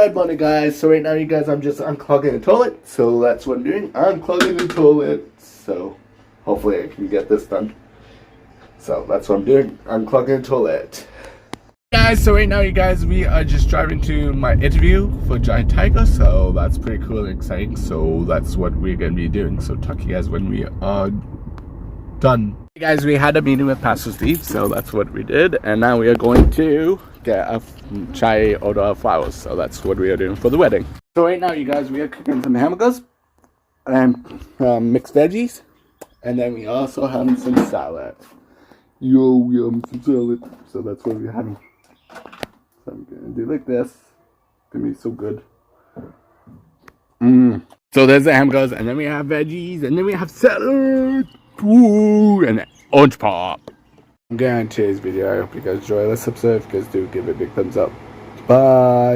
Good morning, guys. So right now, you guys, I'm just unclogging the toilet. So that's what I'm doing. Unclogging the toilet. So hopefully I can get this done. So that's what I'm doing. Unclogging the toilet. Guys, so right now, you guys, we are just driving to my interview for Giant Tiger. So that's pretty cool and exciting. So that's what we're going to be doing. So talk to you guys when we are done. Hey guys, we had a meeting with Pastor Steve. So that's what we did. And now we are going to get a chai order flowers. So that's what we are doing for the wedding. So right now, you guys, we are cooking some hamburgers and mixed veggies, and then we also have some salad. We have some salad. So that's what we're having. So I'm gonna do like this. It's gonna be so good. So there's the hamburgers, and then we have veggies, and then we have salad. Ooh, and orange pop. I'm gonna end today's video. I hope you guys enjoy. Let's subscribe. If you guys do, give it a big thumbs up. Bye.